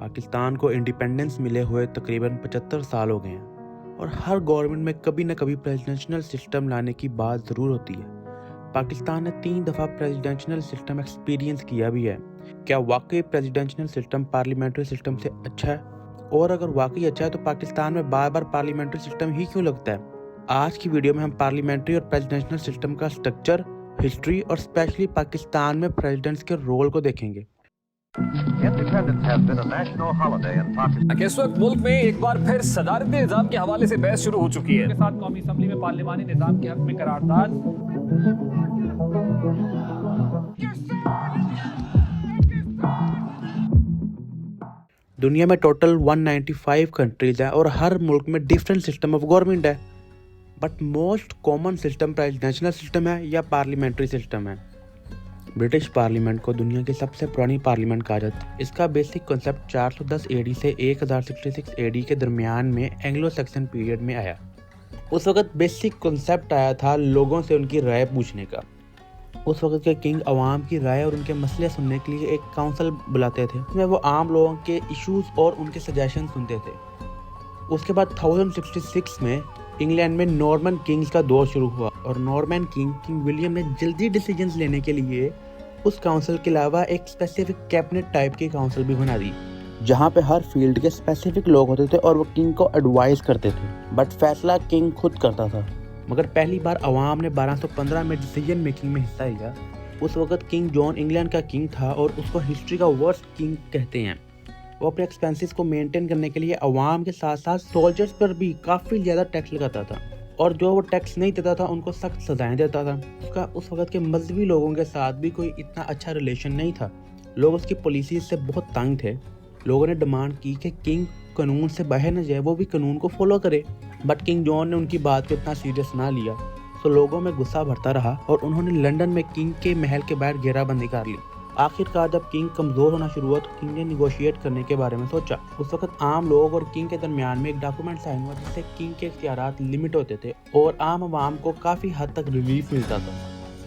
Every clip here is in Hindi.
पाकिस्तान को इंडिपेंडेंस मिले हुए तकरीबन 75 साल हो गए हैं और हर गवर्नमेंट में कभी न कभी प्रेसिडेंशियल सिस्टम लाने की बात ज़रूर होती है। पाकिस्तान ने 3 दफ़ा प्रेसिडेंशियल सिस्टम एक्सपीरियंस किया भी है। क्या वाकई प्रेसिडेंशियल सिस्टम पार्लियामेंट्री सिस्टम से अच्छा है? और अगर वाकई अच्छा है तो पाकिस्तान में बार बार पार्लियामेंट्री सिस्टम ही क्यों लगता है? आज की वीडियो में हम पार्लियामेंट्री और प्रेसिडेंशियल सिस्टम का स्ट्रक्चर, हिस्ट्री और स्पेशली पाकिस्तान में प्रेसिडेंट्स के रोल को देखेंगे। इस वक्त मुल्क में एक बार फिर सदारती निजाम के हवाले से बहस शुरू हो चुकी है। के साथ कौमी असम्बली में पार्लिमानी निजाम के हक में करारदाद। दुनिया में टोटल 195 कंट्रीज हैं और हर मुल्क में डिफरेंट सिस्टम ऑफ गवर्नमेंट है, but most common system presidential system है या पार्लियामेंट्री सिस्टम है। ब्रिटिश पार्लियामेंट को दुनिया की सबसे पुरानी पार्लियामेंट कहा जाता है। इसका बेसिक कॉन्सेप्ट 410 एडी से 1066 एडी के दरमियान में एंग्लो सैक्सन पीरियड में आया। उस वक्त बेसिक कॉन्सेप्ट आया था लोगों से उनकी राय पूछने का। उस वक्त के किंग अवाम की राय और उनके मसले सुनने के लिए एक काउंसिल बुलाते थे, जिसमें वो आम लोगों के इश्यूज और उनके सजेशन सुनते थे। उसके बाद 1066 में इंग्लैंड में नॉर्मन किंग्स का दौर शुरू हुआ और नॉर्मन किंग विलियम ने जल्दी डिसीजंस लेने के लिए उस काउंसिल के अलावा एक स्पेसिफिक कैबिनेट टाइप की काउंसिल भी बना दी, जहाँ पे हर फील्ड के स्पेसिफिक लोग होते थे और वो किंग को एडवाइस करते थे, बट फैसला किंग खुद करता था। मगर पहली बार अवाम ने 1215 में डिसीजन मेकिंग में हिस्सा लिया। उस वक्त किंग जॉन इंग्लैंड का किंग था और उसको हिस्ट्री का वर्स्ट किंग कहते हैं। वो अपने एक्सपेंसेस को मेंटेन करने के लिए अवाम के साथ साथ सोल्जर्स पर भी काफ़ी ज़्यादा टैक्स लगाता था और जो वो टैक्स नहीं देता था उनको सख्त सजाएं देता था। उसका उस वक्त के मजहबी लोगों के साथ भी कोई इतना अच्छा रिलेशन नहीं था। लोग उसकी पॉलिसी से बहुत तंग थे। लोगों ने डिमांड की कि किंग कानून से बाहर न जाए, वो भी कानून को फॉलो करे, बट किंग जॉन ने उनकी बात को इतना सीरियस ना लिया। तो लोगों में गुस्सा बढ़ता रहा और उन्होंने लंदन में किंग के महल के बाहर घेराबंदी कर ली। आखिरकार जब किंग कमज़ोर होना शुरू हुआ तो किंग ने निगोशिएट करने के बारे में सोचा। उस वक्त आम लोग और किंग के दरमियान में एक डॉक्यूमेंट साइन हुआ जिससे किंग के इख्तियारात लिमिट होते थे और आम आवाम को काफ़ी हद तक रिलीफ मिलता था।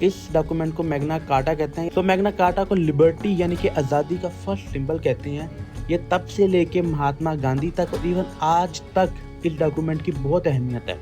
इस डॉक्यूमेंट को मैग्ना कार्टा कहते हैं। तो मैग्ना कार्टा को लिबर्टी यानी कि आज़ादी का फर्स्ट सिंबल कहते हैं। ये तब से लेके महात्मा गांधी तक और इवन आज तक इस डॉक्यूमेंट की बहुत अहमियत है।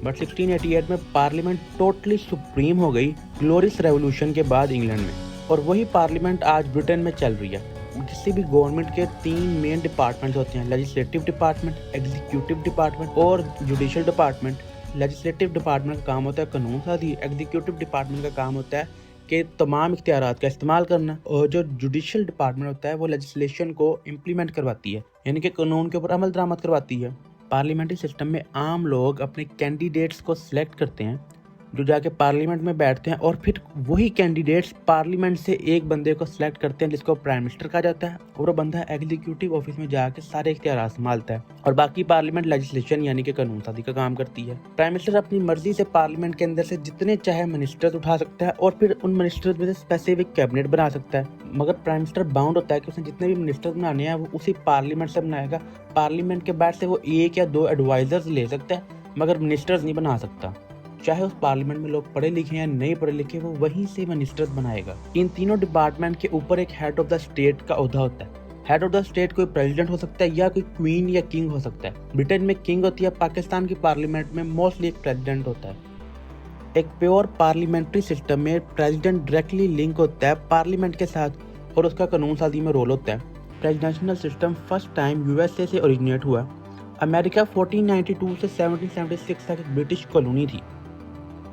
बट 1688 में पार्लियामेंट टोटली सुप्रीम हो गई ग्लोरियस रेवोल्यूशन के बाद इंग्लैंड में, और वही पार्लियामेंट आज ब्रिटेन में चल रही है। किसी भी गवर्नमेंट के 3 मेन डिपार्टमेंट्स होते हैं, लेजिस्लेटिव डिपार्टमेंट, एग्जीक्यूटिव डिपार्टमेंट और जुडिशल डिपार्टमेंट। लेजिस्लेटिव डिपार्टमेंट का काम होता है कानून साजी, एग्जीक्यूटिव डिपार्टमेंट का काम होता है कि तमाम इख्तियारात का इस्तेमाल करना, और जो जुडिशल डिपार्टमेंट होता है वो लेजिस्लेशन को इम्प्लीमेंट करवाती है, यानी कि कानून के ऊपर अमल दरामद करवाती है। पार्लियामेंट्री सिस्टम में आम लोग अपने कैंडिडेट्स को सिलेक्ट करते हैं जो जाके पार्लियामेंट में बैठते हैं, और फिर वही कैंडिडेट्स पार्लियामेंट से एक बंदे को सिलेक्ट करते हैं जिसको प्राइम मिनिस्टर कहा जाता है, और वो बंदा एग्जीक्यूटिव ऑफिस में जाके सारे इख्तियार संभालता है और बाकी पार्लियामेंट लेजिस्लेशन यानी कि कानून साजी का काम करती है। प्राइम मिनिस्टर अपनी मर्जी से पार्लियामेंट के अंदर से जितने चाहे मिनिस्टर्स उठा सकता है और फिर उन मिनिस्टर्स में से स्पेसिफिक कैबिनेट बना सकता है, मगर प्राइम मिनिस्टर बाउंड होता है कि उसने जितने भी मिनिस्टर्स बनाने हैं वो उसी पार्लियामेंट से बनाएगा। पार्लियामेंट के बाद से वो 1 या 2 एडवाइजर्स ले सकता है, मगर मिनिस्टर्स नहीं बना सकता। चाहे उस पार्लियामेंट में लोग पढ़े लिखे या नहीं पढ़े लिखे, वो वहीं से मिनिस्टर्स बनाएगा। इन तीनों डिपार्टमेंट के ऊपर एक हेड ऑफ द स्टेट का ओहदा होता है। हेड ऑफ द स्टेट कोई प्रेसिडेंट हो सकता है या कोई क्वीन या किंग हो सकता है। ब्रिटेन में किंग होती है, पाकिस्तान की पार्लियामेंट में मोस्टली एक प्रेसिडेंट होता है। एक प्योर पार्लियामेंट्री सिस्टम में प्रेसिडेंट डायरेक्टली लिंक होता है पार्लियामेंट के साथ और उसका कानून साजी में रोल होता है। Presidential system first time USA से ओरिजिनेट हुआ। अमेरिका 1492 से 1776 तक एक ब्रिटिश कॉलोनी थी।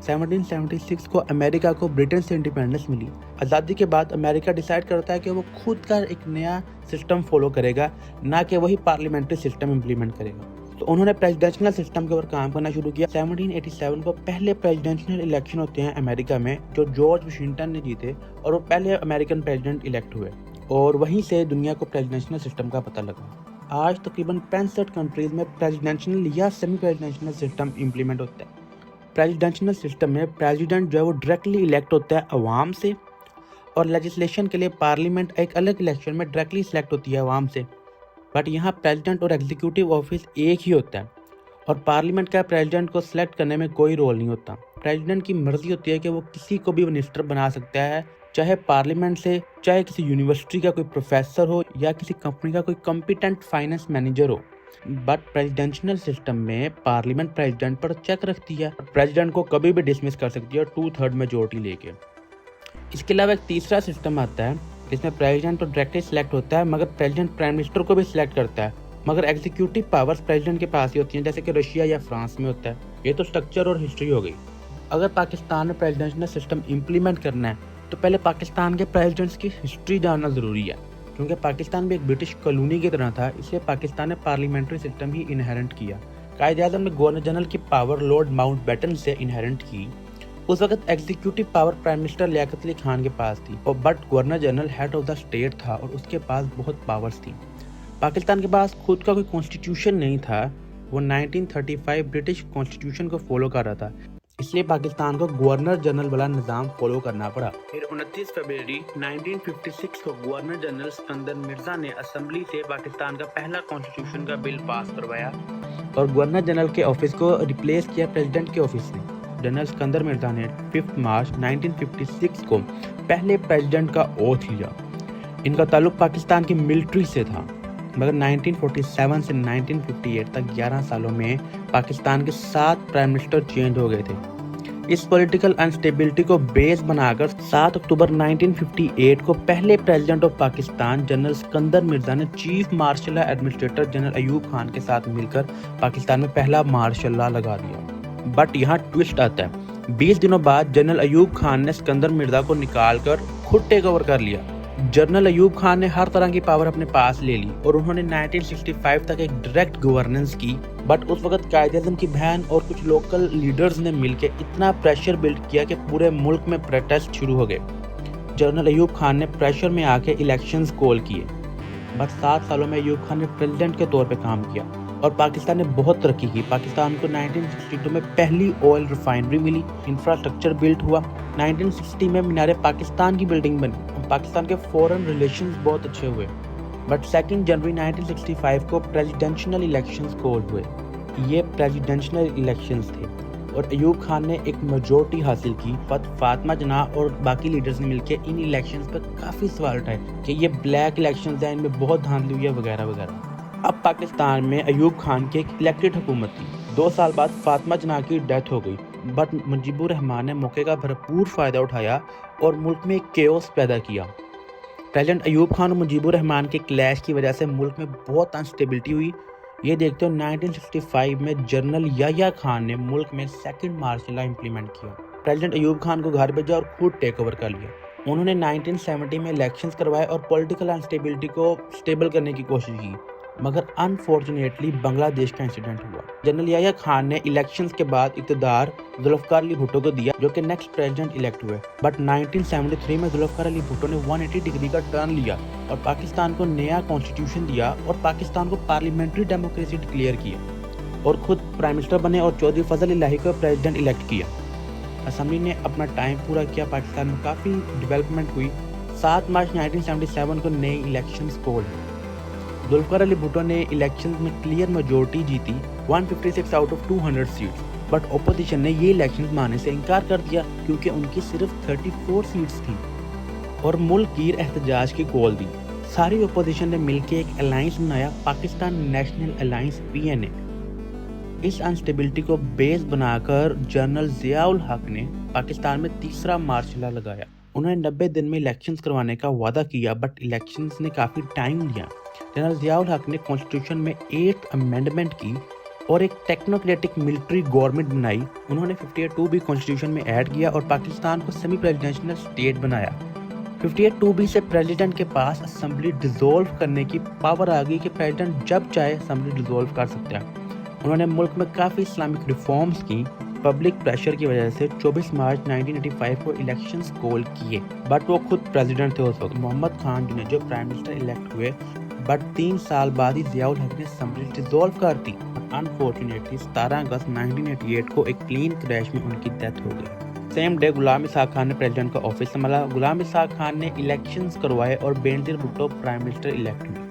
1776 को अमेरिका को ब्रिटेन से इंडिपेंडेंस मिली। आज़ादी के बाद अमेरिका डिसाइड करता है कि वो खुद का एक नया सिस्टम फॉलो करेगा, ना कि वही पार्लियामेंट्री सिस्टम इम्प्लीमेंट करेगा। तो उन्होंने प्रेसिडेंशियल सिस्टम के ऊपर काम करना शुरू किया। 1787 को पहले प्रेसिडेंशियल इलेक्शन होते हैं अमेरिका में, जो जॉर्ज वाशिंगटन ने जीते और वो पहले अमेरिकन प्रेसिडेंट इलेक्ट हुए, और वहीं से दुनिया को प्रेसिडेंशियल सिस्टम का पता लगा। आज तकरीबन 65 कंट्रीज में प्रेसिडेंशियल या सेमी प्रेसिडेंशियल सिस्टम इम्प्लीमेंट होता है। प्रेसिडेंशियल सिस्टम में प्रेसिडेंट जो है वो डायरेक्टली इलेक्ट होता है अवाम से, और लेजिस्लेशन के लिए पार्लियामेंट एक अलग इलेक्शन में डायरेक्टली सिलेक्ट होती है अवाम से। बट यहाँ प्रेसिडेंट और एग्जीक्यूटिव ऑफिस एक ही होता है, और पार्लियामेंट का प्रेसिडेंट को सिलेक्ट करने में कोई रोल नहीं होता। प्रेसिडेंट की मर्जी होती है कि वो किसी को भी मिनिस्टर बना सकता है चाहे पार्लियामेंट से, चाहे किसी यूनिवर्सिटी का कोई प्रोफेसर हो या किसी कंपनी का कोई कॉम्पिटेंट फाइनेंस मैनेजर हो। बट प्रेसिडेंशियल सिस्टम में पार्लियामेंट प्रेसिडेंट पर चेक रखती है, प्रेसिडेंट को कभी भी डिसमिस कर सकती है 2/3 मेजोरिटी लेके। इसके अलावा एक तीसरा सिस्टम आता है जिसमें प्रेसिडेंट तो डायरेक्टली सिलेक्ट होता है, मगर प्रेसिडेंट प्राइम मिनिस्टर को भी सिलेक्ट करता है, मगर एग्जीक्यूटिव पावर्स प्रेसिडेंट के पास ही होती हैं, जैसे कि रशिया या फ्रांस में होता है। ये तो स्ट्रक्चर और हिस्ट्री हो गई। अगर पाकिस्तान में प्रेसिडेंशियल सिस्टम इम्प्लीमेंट करना है तो पहले पाकिस्तान के प्रेसिडेंट्स की हिस्ट्री जानना ज़रूरी है, क्योंकि पाकिस्तान भी एक ब्रिटिश कॉलोनी की तरह था, इसलिए पाकिस्तान ने पार्लियामेंट्री सिस्टम ही इनहेरेंट किया। कायदे-ए-आज़म ने गवर्नर जनरल की पावर लॉर्ड माउंटबेटन से इनहेरेंट की। उस वक्त executive power prime minister Liaquat Ali Khan के पास थी, और but governor general head of the state था और उसके पास बहुत पावर्स थी। पाकिस्तान के पास खुद का कोई कॉन्स्टिट्यूशन नहीं था, वो 1935 ब्रिटिश कॉन्स्टिट्यूशन को फॉलो कर रहा था, इसलिए पाकिस्तान को गवर्नर जनरल वाला निज़ाम फॉलो करना पड़ा। फिर 29 फरवरी 1956 को गवर्नर जनरल सिकंदर मिर्जा ने असेंबली से पाकिस्तान का पहला कॉन्स्टिट्यूशन का बिल पास करवाया और गवर्नर जनरल के ऑफिस को रिप्लेस किया प्रेसिडेंट के ऑफिस में। जनरल सिकंदर मिर्जा ने 5 मार्च 1956 को पहले प्रेसिडेंट का ओथ लिया। इनका ताल्लुक पाकिस्तान की मिलिट्री से था, मगर 1947 से 1958 तक 11 सालों में पाकिस्तान के 7 प्राइम मिनिस्टर चेंज हो गए थे। इस पॉलिटिकल अनस्टेबिलिटी को बेस बनाकर 7 अक्टूबर 1958 को पहले president of Pakistan general Sikandar Mirza ने chief martial administrator general Ayub Khan के साथ मिलकर पाकिस्तान में पहला मार्शल लॉ लगा दिया। बट यहाँ ट्विस्ट आता है। 20 दिनों बाद जनरल अयूब खान ने सिकंदर मिर्जा को निकालकर खुद टेक ओवर कर लिया। जनरल अयूब खान ने हर तरह की पावर अपने पास ले ली और उन्होंने 1965 तक एक डायरेक्ट गवर्नेंस की। बट उस वक्त कायदे-ए-आज़म की बहन और कुछ लोकल लीडर्स ने मिलकर इतना प्रेशर बिल्ड किया कि पूरे मुल्क में प्रोटेस्ट शुरू हो गए। जनरल अयूब खान ने प्रेशर में आके इलेक्शंस कॉल किए। बट 7 सालों में अयूब खान ने प्रेसिडेंट के तौर पर काम किया और पाकिस्तान ने बहुत तरक्की की। पाकिस्तान को 1962 में पहली ऑयल रिफाइनरी मिली, इंफ्रास्ट्रक्चर बिल्ट हुआ। 1960 में मीनार पाकिस्तान की बिल्डिंग बनी। पाकिस्तान के फॉरेन रिलेशंस बहुत अच्छे हुए। बट 2 जनवरी 1965 को प्रेसिडेंशियल इलेक्शंस कॉल हुए। ये प्रेसिडेंशियल इलेक्शंस थे और अयूब खान ने एक मेजॉरिटी हासिल की। फातिमा जनाह और बाकी लीडर्स ने मिलकर इन इलेक्शंस पर काफ़ी सवाल उठाए कि ये ब्लैक इलेक्शंस हैं, इनमें बहुत धांधली हुई है वगैरह वगैरह। अब पाकिस्तान में अयूब खान की एक इलेक्टेड हुकूमत थी। 2 साल बाद फातिमा जनाह की डेथ हो गई, बट मुजीबुर रहमान ने मौके का भरपूर फ़ायदा उठाया और मुल्क में केओस पैदा किया। प्रेसिडेंट अयूब खान और मुजीबुर रहमान के क्लैश की वजह से मुल्क में बहुत अनस्टेबिलिटी हुई। ये देखते हुए 1965 में जनरल याह्या खान ने मुल्क में सेकंड मार्शल लॉ इम्प्लीमेंट किया। प्रेसिडेंट अयूब खान को घर भेजा और खुद टेक ओवर कर लिया। उन्होंने 1970 में इलेक्शंस करवाए और पॉलिटिकल अनस्टेबिलिटी को स्टेबल करने की कोशिश की, मगर अनफॉर्चुनेटली बांग्लादेश का इंसिडेंट हुआ। जनरल याह्या खान ने इलेक्शंस के बाद इक़्तिदार जुल्फ़िकार अली भुट्टो को दिया, जो कि नेक्स्ट प्रेसिडेंट इलेक्ट हुए। बट 1973 में जुल्फ़िकार अली भुट्टो ने 180 डिग्री का टर्न लिया और पाकिस्तान को नया कॉन्स्टिट्यूशन दिया और पाकिस्तान को पार्लियामेंट्री डेमोक्रेसी डिक्लेयर किया और खुद प्राइम मिनिस्टर बने और चौधरी फजल इलाही को प्रेसिडेंट इलेक्ट किया। असम्बली ने अपना टाइम पूरा किया, पाकिस्तान में काफ़ी डेवलपमेंट हुई। 7 मार्च 1977 को नई इलेक्शंस कॉल हुई। जुल्फ़िकार अली भुट्टो ने इलेक्शन में क्लियर मेजॉरिटी जीती, 156 out of 200 seats. But opposition ने ये इलेक्शन मानने से इनकार कर दिया क्योंकि उनकी सिर्फ 34 सीट्स थी और मुल्क गिर एहतजाज की कॉल दी। सारी ओपोजिशन ने मिलकर एक अलायंस बनाया, पाकिस्तान नेशनल अलायंस PNA। इस अनस्टेबिलिटी को बेस बनाकर जनरल ज़ियाउल हक ने पाकिस्तान में तीसरा मार्शल लॉ लगाया। उन्होंने 90 दिन में इलेक्शंस करवाने का वादा किया, बट इलेक्शंस ने काफ़ी टाइम लिया। जनरल ज़ियाउल हक ने कॉन्स्टिट्यूशन में 8th अमेंडमेंट की और एक टेक्नोक्रेटिक मिलिट्री गवर्नमेंट बनाई। उन्होंने 58(2) कॉन्स्टिट्यूशन में ऐड किया और पाकिस्तान को सेमी प्रेसिडेंशियल स्टेट बनाया। 58(2) से प्रेसिडेंट के पास असेंबली डिसॉल्व करने की पावर आ गई कि प्रेसिडेंट जब चाहे असेंबली डिसॉल्व कर सकता है। उन्होंने मुल्क में काफ़ी इस्लामिक रिफॉर्म्स की। पब्लिक प्रेशर की वजह से 24 मार्च 1985 को इलेक्शंस कॉल किए, बट वो खुद प्रेसिडेंट थे उस वक्त, मोहम्मद खान जिन्हें जो प्राइम मिनिस्टर इलेक्ट हुए। बट 3 साल बाद ही ज़ियाउल हक ने असेंबली डिसॉल्व कर दी। अनफॉर्चुनेटली 17 अगस्त 1988 को एक प्लेन क्रैश में उनकी डेथ हो गई। सेम डे गुलाम इसहाक खान ने प्रेसिडेंट का ऑफिस संभाला। गुलाम इसहाक खान ने इलेक्शंस करवाए और Benazir Bhutto prime minister elect हुए।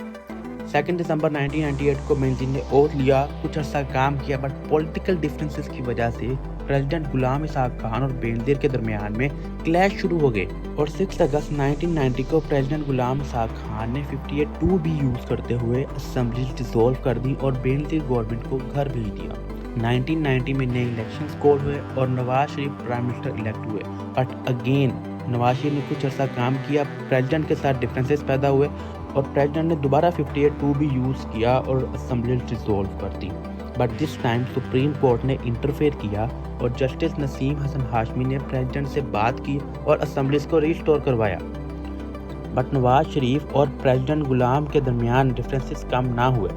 2 दिसंबर 1998 को बेनज़ीर ने ओथ लिया, कुछ अर्सा काम किया, बट पॉलिटिकल डिफरेंसेस की वजह से प्रेसिडेंट गुलाम इसाक खान और बेनजीर के दरमियान में क्लैश शुरू हो गए और 6 अगस्त 1990 को प्रेसिडेंट गुलाम इसाक खान ने 58(2) यूज करते हुए असेंबली डिसॉल्व कर दी और बेनजीर गवर्नमेंट को घर भेज दिया। 1990 में नए इलेक्शंस कॉल हुए और Nawaz Sharif prime minister elect हुए, बट अगेन नवाज शरीफ ने कुछ अर्सा काम किया, प्रेसिडेंट के साथ डिफरेंसेस पैदा हुए और प्रेसिडेंट ने दोबारा 58(2) भी यूज़ किया और असेंबली डिसॉल्व कर दी। But this time supreme court ने इंटरफेयर किया और जस्टिस नसीम हसन हाशमी ने प्रेसिडेंट से बात की और असेंबलीज को रिस्टोर करवाया। बट नवाज शरीफ और प्रेसिडेंट गुलाम के दरमियान डिफरेंसेस कम ना हुए।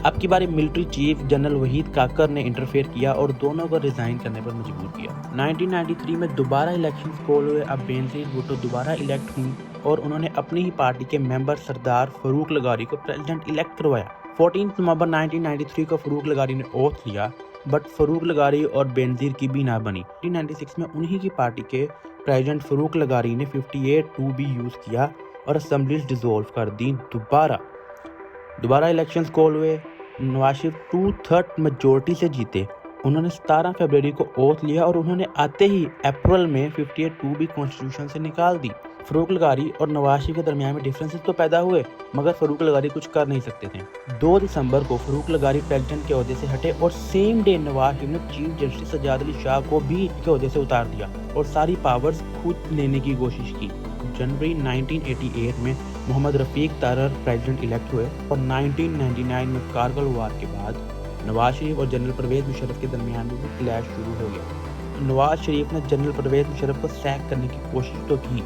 अब की बारी मिलिट्री चीफ जनरल वहीद काकर ने इंटरफेयर किया और दोनों को रिजाइन करने पर मजबूर किया। 1993 में दोबारा इलेक्शंस कॉल हुए। अब बेनजीर भुट्टो दोबारा इलेक्ट हुई और उन्होंने अपनी ही पार्टी के मेंबर सरदार फरूक लगारी को प्रेसिडेंट इलेक्ट करवाया। 14 नवंबर 1993 को फरूक लगारी ने ओथ लिया, बट फरूक लगारी और बेनजीर की भी ना बनी। 1996 में उन्हीं की पार्टी के प्रेसिडेंट फरूक लगारी ने 58(2) भी यूज किया और असेंबलीज डिसॉल्व कर दी। दोबारा इलेक्शंस कॉल हुए। नवाज शरीफ 2/3 मेजोरिटी से जीते। उन्होंने 17 फरवरी को ओथ लिया और उन्होंने आते ही अप्रैल में 58(2) भी कॉन्स्टिट्यूशन से निकाल दी। फरूक लगारी और नवाज शरीफ के दरमियान में डिफरेंसेस तो पैदा हुए, मगर फरूक लगारी कुछ कर नहीं सकते थे। 2 दिसंबर को फरूक लगारी प्रेसिडेंट के ओहदे से हटे और सेम डे नवाज शरीफ ने चीफ जस्टिस सज्जाद अली शाह को भी के ओहदे से उतार दिया और सारी पावर्स खुद लेने की कोशिश की। जनवरी 1988 में मोहम्मद रफीक तारर प्रेसिडेंट इलेक्ट हुए और 1999 में कारगिल वार के बाद नवाज शरीफ और जनरल परवेज मुशर्रफ के दरमियान में भी क्लैश शुरू हो गया। नवाज शरीफ ने जनरल परवेज मुशर्रफ को सैक करने की कोशिश तो की,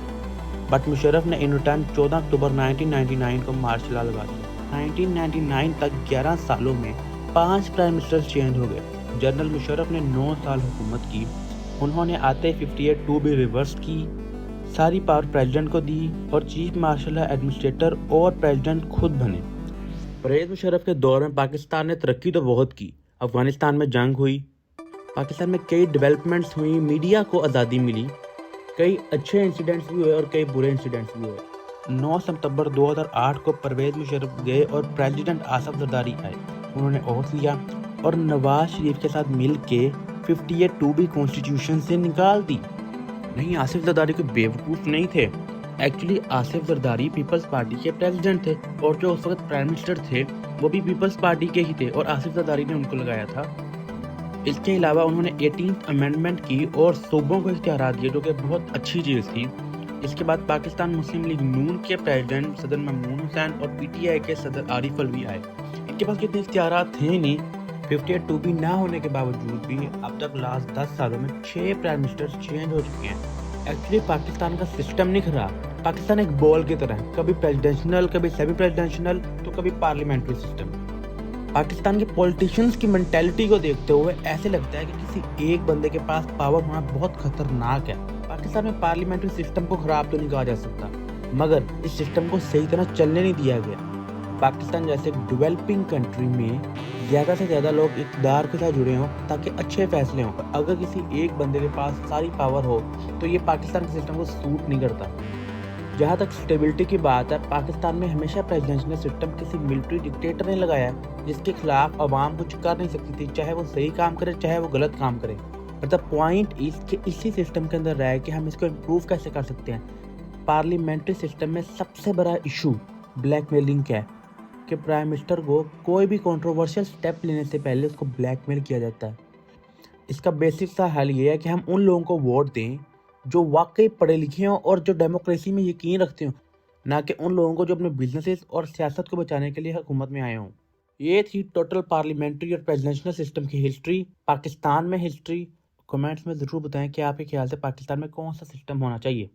बट मुशर्रफ ने इन रिटर्न 14 अक्टूबर 1999 को मार्शल लॉ लगा दिया। 1999 तक 11 सालों में 5 प्राइम मिनिस्टर चेंज हो गए। जनरल मुशर्रफ ने 9 साल हुकूमत की। उन्होंने आते 58(2) भी रिवर्स की, सारी पावर प्रेसिडेंट को दी और चीफ मार्शल एडमिनिस्ट्रेटर और प्रेसिडेंट खुद बने। परवेज मुशर्रफ के दौर में पाकिस्तान ने तरक्की तो बहुत की। अफगानिस्तान में जंग हुई, पाकिस्तान में कई डेवलपमेंट्स हुई, मीडिया को आज़ादी मिली, कई अच्छे इंसिडेंट्स भी हुए और कई बुरे इंसिडेंट्स भी हुए। 9 सितंबर 2008 को परवेज मुशर्रफ गए और प्रेसिडेंट आसिफ जरदारी आए। उन्होंने ओथ लिया और नवाज शरीफ के साथ मिल के 58(2) भी कॉन्स्टिट्यूशन से निकाल दी। नहीं, आसिफ जरदारी कोई बेवकूफ़ नहीं थे। Actually Asif Zardari Peoples Party के प्रेसिडेंट थे और जो उस वक्त प्राइम मिनिस्टर थे वो भी पीपल्स पार्टी के ही थे और आसिफ जरदारी ने उनको लगाया था। इसके अलावा उन्होंने 18th अमेंडमेंट की और सूबों को इख्तियारात दिए, जो कि बहुत अच्छी चीज़ थी। इसके बाद पाकिस्तान मुस्लिम लीग नून के प्रेसिडेंट सदर ममनून हुसैन और PTI के सदर आरिफ अलवी आए। इनके पास कितने इख्तियारात थे नहीं। 58(2) भी ना होने के बावजूद भी अब तक लास्ट 10 सालों में 6 प्राइम मिनिस्टर्स चेंज हो चुके हैं। एक्चुअली पाकिस्तान का सिस्टम नहीं खराब। पाकिस्तान एक बॉल की तरह है, कभी प्रेसिडेंशियल, कभी सेमी प्रेसिडेंशियल, तो कभी पार्लियामेंट्री सिस्टम। पाकिस्तान के पॉलिटिशियंस की मेंटालिटी को देखते हुए ऐसे लगता है कि किसी एक बंदे के पास पावर होना बहुत खतरनाक है। पाकिस्तान में पार्लियामेंट्री सिस्टम को खराब तो नहीं कहा जा सकता, मगर इस सिस्टम को सही तरह चलने नहीं दिया गया। पाकिस्तान जैसे एक डेवलपिंग कंट्री में ज़्यादा से ज़्यादा लोग इक़्तिदार के साथ जुड़े हों ताकि अच्छे फैसले हों। अगर किसी एक बंदे के पास सारी पावर हो तो ये पाकिस्तान के सिस्टम को सूट नहीं करता। जहाँ तक स्टेबिलिटी की बात है, पाकिस्तान में हमेशा प्रेसिडेंशियल सिस्टम किसी मिलिट्री डिक्टेटर ने लगाया है जिसके खिलाफ आवाम कुछ कर नहीं सकती थी, चाहे वो सही काम करे चाहे वो गलत काम करे। बट द पॉइंट इसी सिस्टम के अंदर रहा है कि हम इसको इम्प्रूव कैसे कर सकते हैं। पार्लियामेंट्री सिस्टम में सबसे बड़ा इशू ब्लैकमेलिंग का है कि प्राइम मिनिस्टर को कोई भी कंट्रोवर्शियल स्टेप लेने से पहले उसको ब्लैकमेल किया जाता है। इसका बेसिक सा हल ये है कि हम उन लोगों को वोट दें जो वाकई पढ़े लिखे हों और जो डेमोक्रेसी में यकीन रखते हों, ना कि उन लोगों को जो अपने बिजनेसेस और सियासत को बचाने के लिए हुकूमत में आए हों। ये थी टोटल पार्लियामेंट्री और प्रेसिडेंशियल सिस्टम की हिस्ट्री, पाकिस्तान में हिस्ट्री। कमेंट्स में ज़रूर बताएं कि आपके ख्याल से पाकिस्तान में कौन सा सिस्टम होना चाहिए।